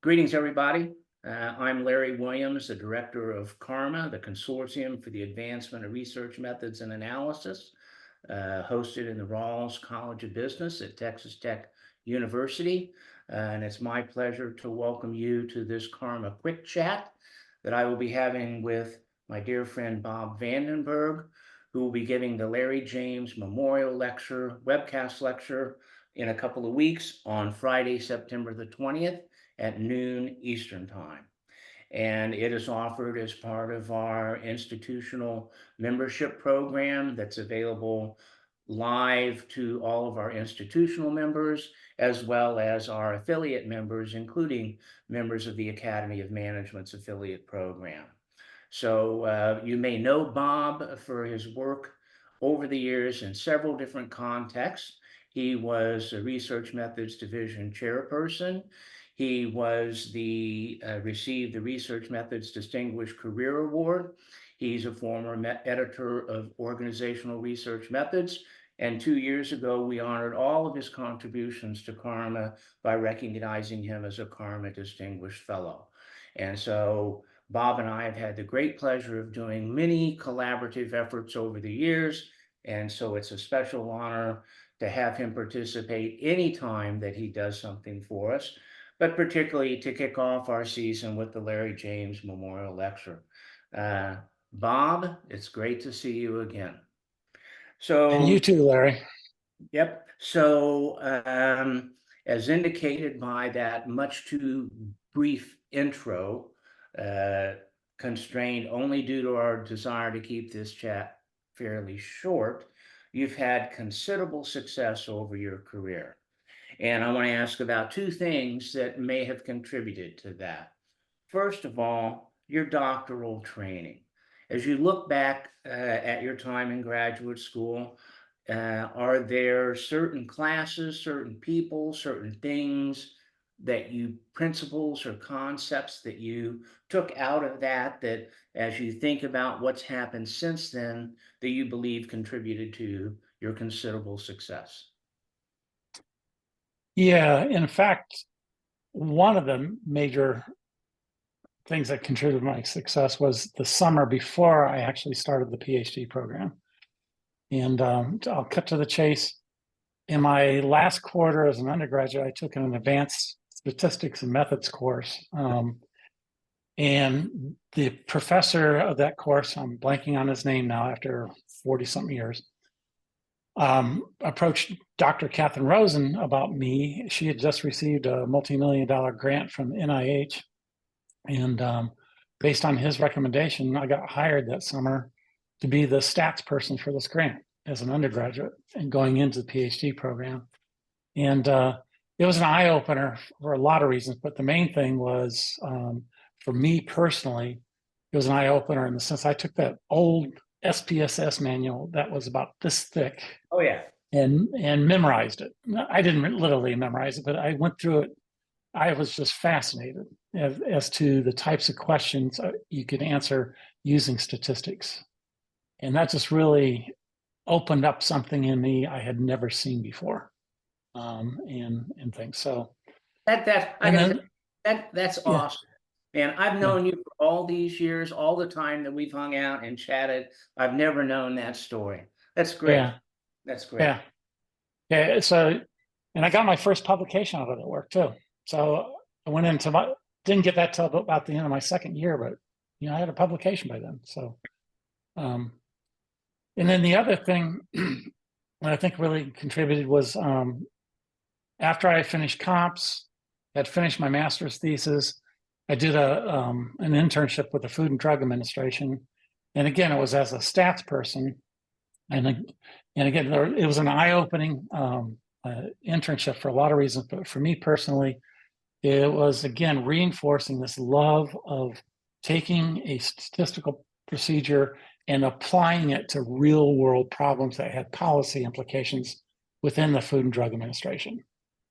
Greetings, everybody. I'm Larry Williams, the Director of CARMA, the Consortium for the Advancement of Research Methods and Analysis, hosted in the Rawls College of Business at Texas Tech University. And it's my pleasure to welcome you to this CARMA Quick Chat that I will be having with my dear friend Bob Vandenberg, who will be giving the Larry James Memorial Lecture, webcast lecture, in a couple of weeks on Friday, September the 20th at noon Eastern Time. And it is offered as part of our institutional membership program that's available live to all of our institutional members, as well as our affiliate members, including members of the Academy of Management's affiliate program. So you may know Bob for his work over the years in several different contexts. He was a Research Methods Division chairperson. He was received the Research Methods Distinguished Career Award. He's a former editor of Organizational Research Methods. And 2 years ago, we honored all of his contributions to CARMA by recognizing him as a CARMA Distinguished Fellow. And so Bob and I have had the great pleasure of doing many collaborative efforts over the years. And so it's a special honor to have him participate anytime that he does something for us, but particularly to kick off our season with the Larry James Memorial Lecture. Bob, it's great to see you again. And you too, Larry. Yep. So as indicated by that much too brief intro, constrained only due to our desire to keep this chat fairly short, you've had considerable success over your career. And I want to ask about two things that may have contributed to that. First of all, your doctoral training. As you look back at your time in graduate school, are there certain classes, certain people, certain things principles or concepts that you took out of that as you think about what's happened since then, that you believe contributed to your considerable success? Yeah, in fact, one of the major things that contributed to my success was the summer before I actually started the PhD program. And I'll cut to the chase. In my last quarter as an undergraduate, I took an advanced statistics and methods course. And the professor of that course, I'm blanking on his name now after 40-something years, approached Dr. Catherine Rosen about me. She had just received a multi-million-dollar grant from NIH. And based on his recommendation, I got hired that summer to be the stats person for this grant as an undergraduate and going into the PhD program. And it was an eye-opener for a lot of reasons, but the main thing was, for me personally, it was an eye-opener in the sense I took that old SPSS manual that was about this thick. Oh, yeah. And memorized it. I didn't literally memorize it, but I went through it. I was just fascinated as to the types of questions you could answer using statistics. And that just really opened up something in me I had never seen before, and things. So that's yeah. awesome. And I've known you for all these years, all the time that we've hung out and chatted. I've never known that story. That's great. Yeah. That's great. Yeah. So, and I got my first publication out of that work too. So I went into didn't get that till about the end of my second year, but I had a publication by then. So, and then the other thing that I think really contributed was after I finished comps, I'd finished my master's thesis, I did an internship with the Food and Drug Administration. And again, it was as a stats person. And again, it was an eye-opening internship for a lot of reasons. But for me personally, it was, again, reinforcing this love of taking a statistical procedure and applying it to real-world problems that had policy implications within the Food and Drug Administration.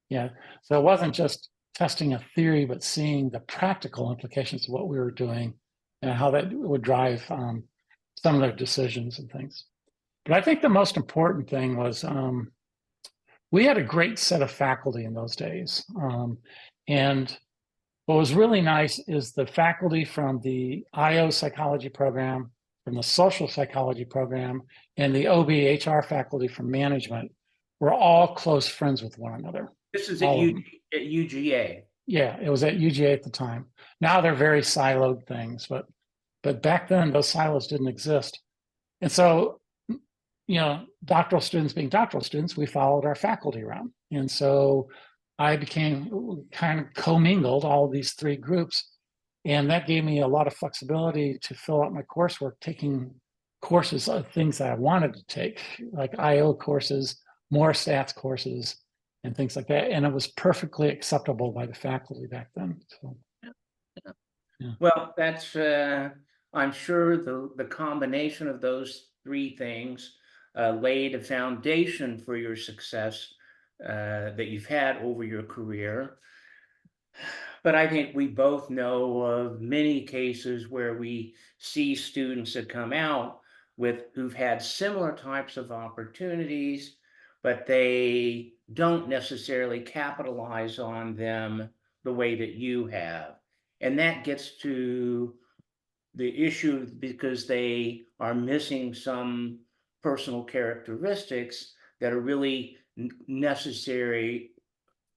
Yeah, so it wasn't just testing a theory, but seeing the practical implications of what we were doing and how that would drive some of their decisions and things. But I think the most important thing was we had a great set of faculty in those days. And what was really nice is the faculty from the IO psychology program, from the social psychology program, and the OBHR faculty from management were all close friends with one another. This is All of them. at UGA. Yeah, it was at UGA at the time. Now they're very siloed things, but back then those silos didn't exist. And so, doctoral students being doctoral students, we followed our faculty around. And so I became kind of commingled all of these three groups. And that gave me a lot of flexibility to fill out my coursework, taking courses of things that I wanted to take, like IO courses, more stats courses, and things like that. And it was perfectly acceptable by the faculty back then. So, yeah. Well, that's I'm sure the combination of those three things laid a foundation for your success that you've had over your career. But I think we both know of many cases where we see students that come out who've had similar types of opportunities, but they don't necessarily capitalize on them the way that you have. And that gets to the issue because they are missing some personal characteristics that are really necessary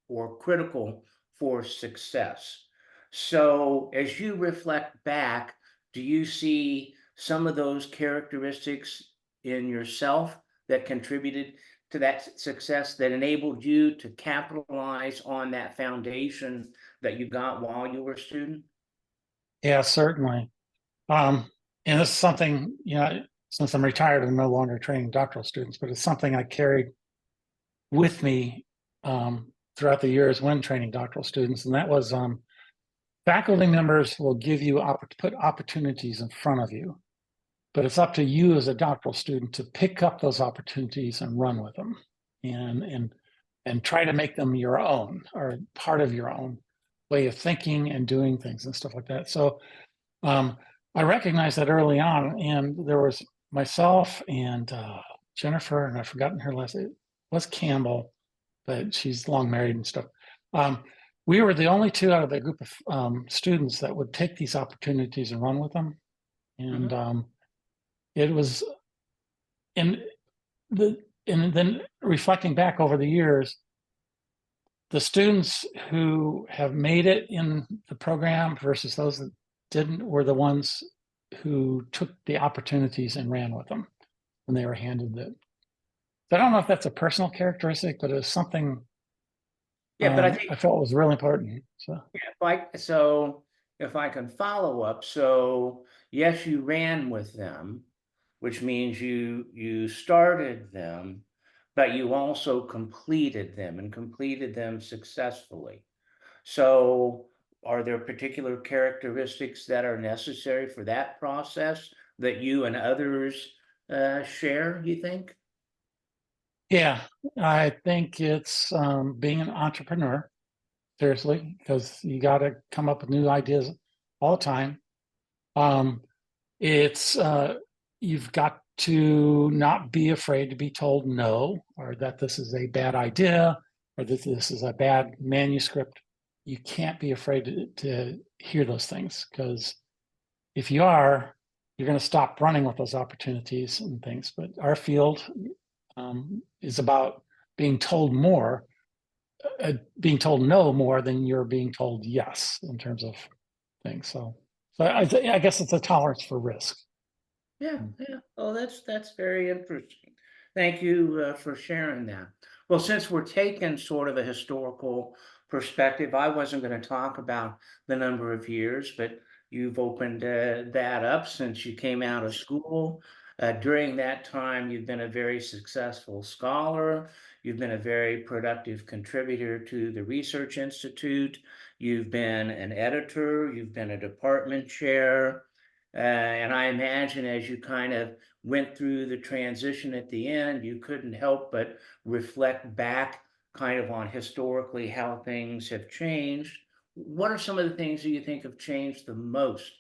or critical for success. So as you reflect back, do you see some of those characteristics in yourself that contributed to that success, that enabled you to capitalize on that foundation that you got while you were a student? Yeah, certainly. And this is something, since I'm retired, I'm no longer training doctoral students, but it's something I carried with me throughout the years when training doctoral students. And that was faculty members will give you put opportunities in front of you, but it's up to you as a doctoral student to pick up those opportunities and run with them and try to make them your own or part of your own way of thinking and doing things and stuff like that. So I recognized that early on, and there was myself and Jennifer, and I've forgotten her last name, was Campbell, but she's long married and stuff. We were the only two out of the group of students that would take these opportunities and run with them. And it was and then reflecting back over the years, the students who have made it in the program versus those that didn't were the ones who took the opportunities and ran with them when they were handed it. So I don't know if that's a personal characteristic, but it was something Yeah, but I think I felt was really important. So if I can follow up, so yes, you ran with them, which means you started them, but you also completed them and completed them successfully. So are there particular characteristics that are necessary for that process that you and others share, you think? yeah, I think it's being an entrepreneur, seriously, because you got to come up with new ideas all the time. It's you've got to not be afraid to be told no, or that this is a bad idea, or that this is a bad manuscript. You can't be afraid to hear those things, because if you are, you're going to stop running with those opportunities and things. But our field is about being told being told no more than you're being told yes in terms of things. So I guess it's a tolerance for risk. Yeah, yeah. Oh, that's very interesting. Thank you for sharing that. Well, since we're taking sort of a historical perspective, I wasn't going to talk about the number of years, but you've opened that up since you came out of school. During that time, you've been a very successful scholar. You've been a very productive contributor to the Research Institute. You've been an editor. You've been a department chair. And I imagine as you kind of went through the transition at the end, you couldn't help but reflect back kind of on historically how things have changed. What are some of the things that you think have changed the most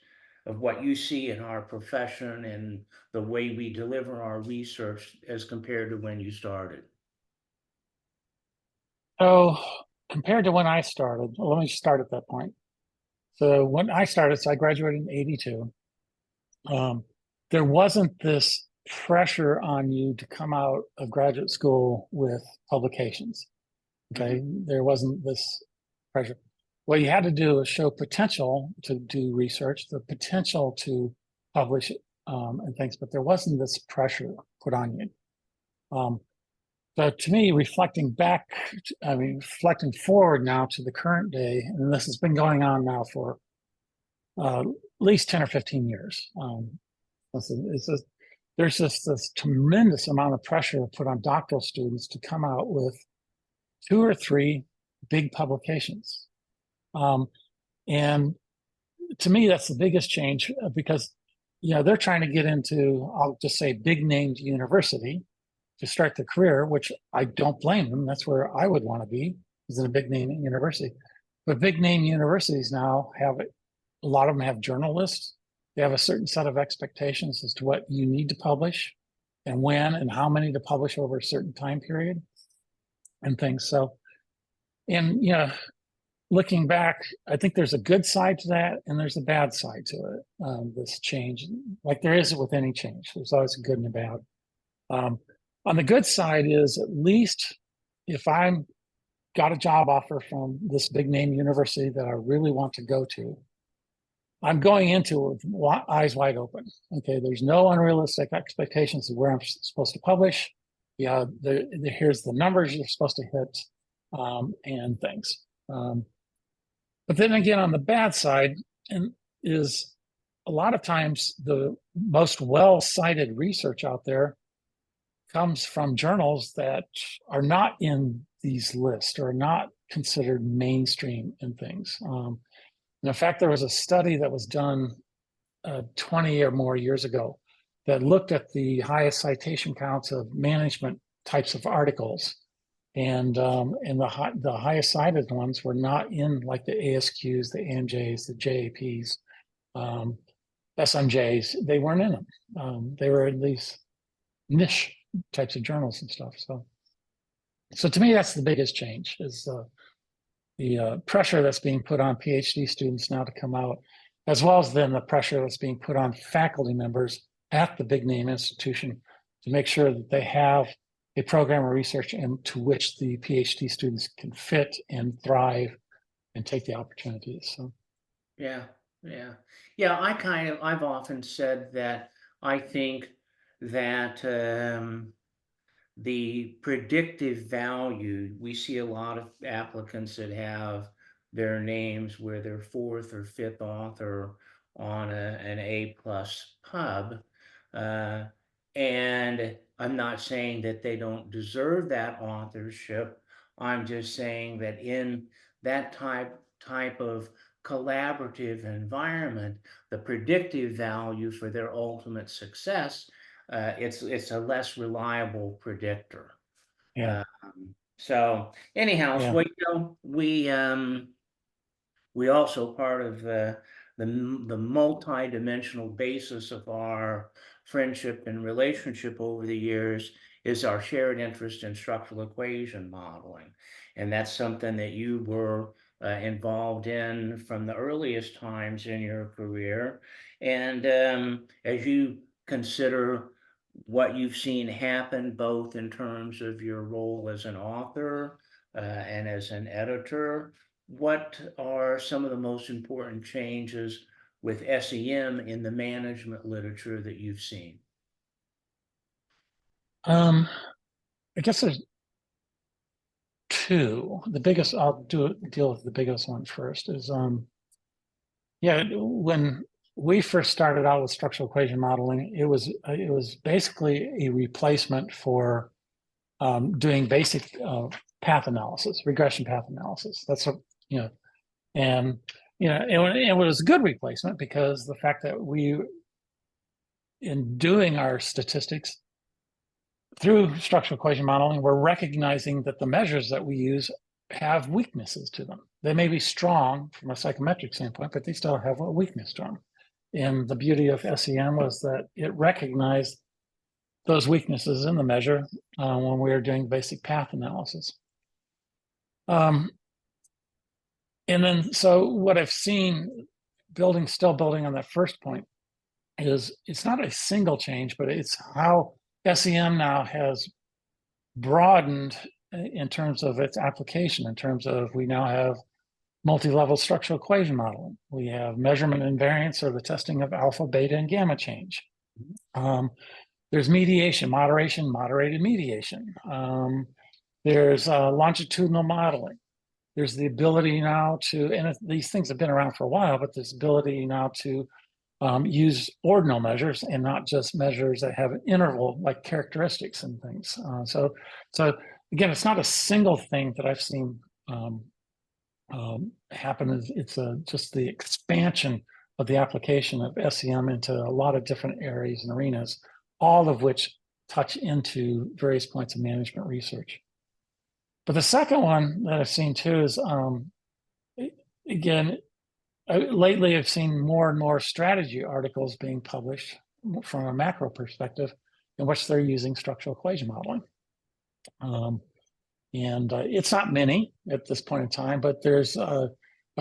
of what you see in our profession and the way we deliver our research as compared to when you started? So compared to when I started, well, let me start at that point. So when I started, so I graduated in 82. There wasn't this pressure on you to come out of graduate school with publications. Okay. There wasn't this pressure. What you had to do is show potential to do research, the potential to publish and things, but there wasn't this pressure put on you. So to me, reflecting back, reflecting forward now to the current day, and this has been going on now for at least 10 or 15 years. There's just this tremendous amount of pressure put on doctoral students to come out with 2 or 3 big publications. And to me, that's the biggest change because, they're trying to get into, I'll just say, big named university to start their career, which I don't blame them. That's where I would want to be, is in a big name university. But big name universities now have, a lot of them have journalists. They have a certain set of expectations as to what you need to publish and when and how many to publish over a certain time period and things. So, and, looking back, I think there's a good side to that and there's a bad side to it. This change, like there is with any change, there's always a good and a bad. On the good side is, at least if I'm got a job offer from this big name university that I really want to go to, I'm going into it with eyes wide open. Okay, there's no unrealistic expectations of where I'm supposed to publish. Here's the numbers you're supposed to hit, and things. But then again, on the bad side, is a lot of times the most well-cited research out there comes from journals that are not in these lists or not considered mainstream and things. And in fact, there was a study that was done 20 or more years ago that looked at the highest citation counts of management types of articles. And the highest cited ones were not in like the ASQs, the AMJs, the JAPs, SMJs. They weren't in them. They were in these niche types of journals and stuff. So to me, that's the biggest change, is the pressure that's being put on PhD students now to come out, as well as then the pressure that's being put on faculty members at the big name institution to make sure that they have a program of research into which the PhD students can fit and thrive and take the opportunities. So, Yeah. I've often said that I think that the predictive value, we see a lot of applicants that have their names where they're 4th or 5th author on an A+ pub. And I'm not saying that they don't deserve that authorship. I'm just saying that in that type of collaborative environment, the predictive value for their ultimate success, it's a less reliable predictor. yeah. So anyhow, Yeah. so, we also, part of the multi-dimensional basis of our friendship and relationship over the years is our shared interest in structural equation modeling. And that's something that you were involved in from the earliest times in your career. And as you consider what you've seen happen, both in terms of your role as an author and as an editor, what are some of the most important changes with SEM in the management literature that you've seen? I guess there's 2. The biggest, I'll deal with the biggest one first, is when we first started out with structural equation modeling, it was basically a replacement for doing basic path analysis, regression path analysis. That's what, and it was a good replacement, because the fact that in doing our statistics through structural equation modeling, we're recognizing that the measures that we use have weaknesses to them. They may be strong from a psychometric standpoint, but they still have a weakness to them. And the beauty of SEM was that it recognized those weaknesses in the measure when we were doing basic path analysis. And then, so what I've seen, still building on that first point, is it's not a single change, but it's how SEM now has broadened in terms of its application, in terms of we now have multi-level structural equation modeling. We have measurement invariance, or the testing of alpha, beta, and gamma change. There's mediation, moderation, moderated mediation. There's longitudinal modeling. There's the ability now to, and these things have been around for a while, but this ability now to use ordinal measures and not just measures that have an interval like characteristics and things. So again, it's not a single thing that I've seen happen. It's just the expansion of the application of SEM into a lot of different areas and arenas, all of which touch into various points of management research. But the second one that I've seen too is, again, lately I've seen more and more strategy articles being published from a macro perspective in which they're using structural equation modeling. It's not many at this point in time, but there's a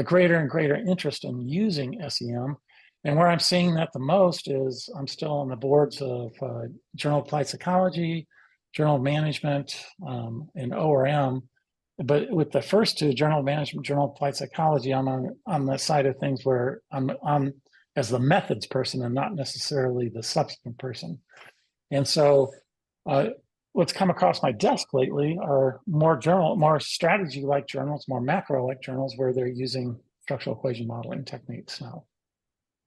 greater and greater interest in using SEM. And where I'm seeing that the most is I'm still on the boards of Journal of Applied Psychology, Journal of Management, and ORM. But with the first two, Journal of Management, Journal of Applied Psychology, I'm on the side of things where I'm as the methods person and not necessarily the substance person. And so what's come across my desk lately are more strategy-like journals, more macro-like journals where they're using structural equation modeling techniques now.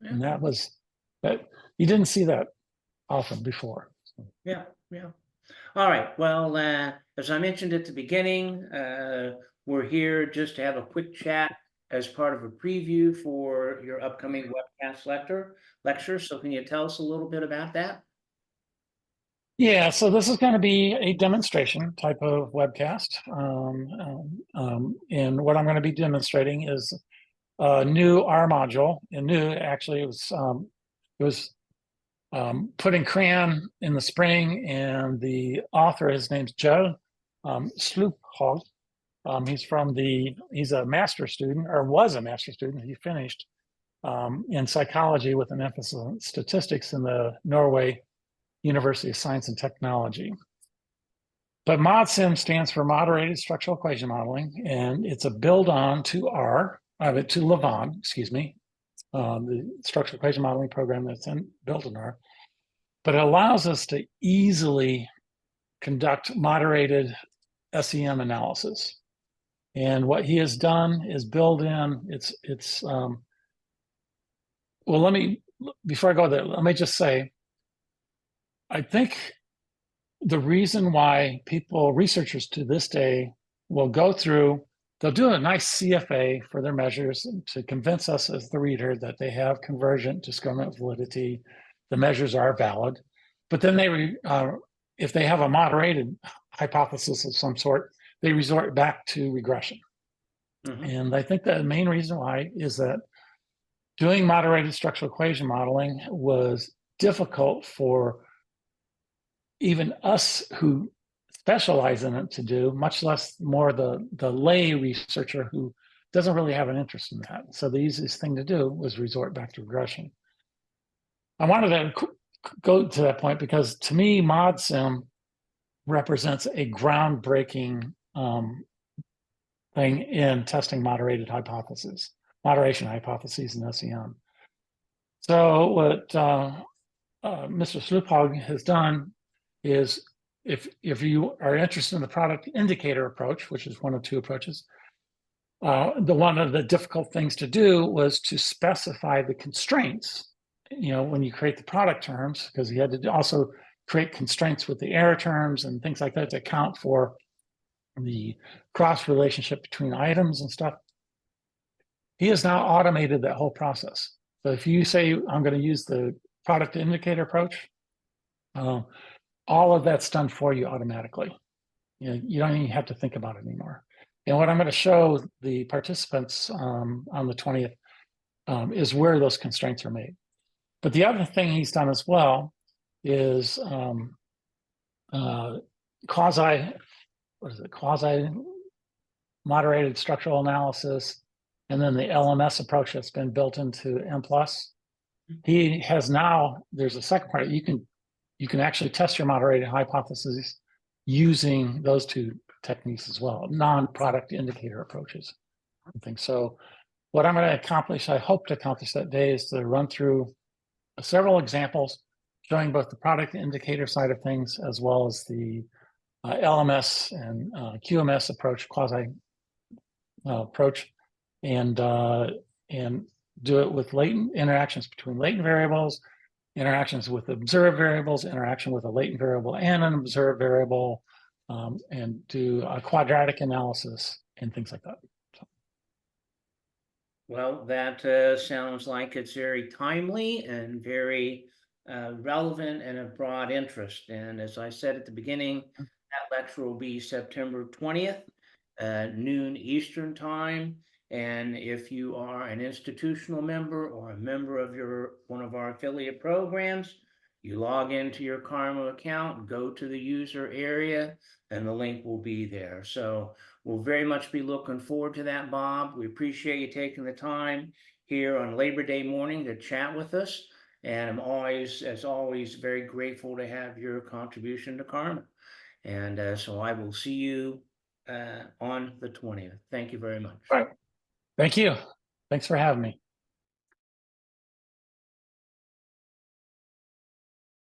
Yeah. And that you didn't see that often before. Yeah. All right. Well, as I mentioned at the beginning, we're here just to have a quick chat as part of a preview for your upcoming webcast lecture. So can you tell us a little bit about that? Yeah, so this is going to be a demonstration type of webcast. And what I'm going to be demonstrating is a new R module. And actually, it was put in crayon in the spring, and the author, his name's Joe Sloophog. He's a master's student, or was a master's student. He finished in psychology with an emphasis on statistics in the Norway University of Science and Technology. But ModSim stands for Moderated Structural Equation Modeling, and it's a build-on to Latent, excuse me, the structural equation modeling program that's built in R. But it allows us to easily conduct moderated SEM analysis. And what he has done is build in, before I go there, let me just say, I think the reason why researchers to this day will they'll do a nice CFA for their measures to convince us as the reader that they have convergent discriminant validity, the measures are valid. But then if they have a moderated hypothesis of some sort, they resort back to regression. Mm-hmm. And I think the main reason why is that doing moderated structural equation modeling was difficult for even us who specialize in it to do, much less more the lay researcher who doesn't really have an interest in that. So the easiest thing to do was resort back to regression. I wanted to go to that point because to me, ModSim represents a groundbreaking thing in testing moderation hypotheses in SEM. So what Mr. Sloophog has done is if you are interested in the product indicator approach, which is one of two approaches, one of the difficult things to do was to specify the constraints, when you create the product terms, because you had to also create constraints with the error terms and things like that to account for the cross relationship between items and stuff. He has now automated that whole process. So if you say, I'm going to use the product indicator approach, all of that's done for you automatically. You don't even have to think about it anymore. And what I'm going to show the participants on the 20th is where those constraints are made. But the other thing he's done as well is quasi moderated structural analysis and then the LMS approach that's been built into M+. He has now, there's a second part, you can actually test your moderated hypotheses using those two techniques as well, non-product indicator approaches and things. So what I'm going to accomplish, I hope to accomplish that day, is to run through several examples showing both the product indicator side of things as well as the LMS and QMS approach, quasi approach, and do it with latent interactions between latent variables, interactions with observed variables, interaction with a latent variable and an observed variable, and do a quadratic analysis and things like that. So. Well, that sounds like it's very timely and very relevant and of broad interest. And as I said at the beginning, that lecture will be September 20th, noon Eastern time. And if you are an institutional member or a member of one of our affiliate programs, you log into your CARMA account, go to the user area, and the link will be there. So we'll very much be looking forward to that, Bob. We appreciate you taking the time here on Labor Day morning to chat with us. And I'm always, as always, very grateful to have your contribution to CARMA. And so I will see you on the 20th. Thank you very much. All right. Thank you. Thanks for having me.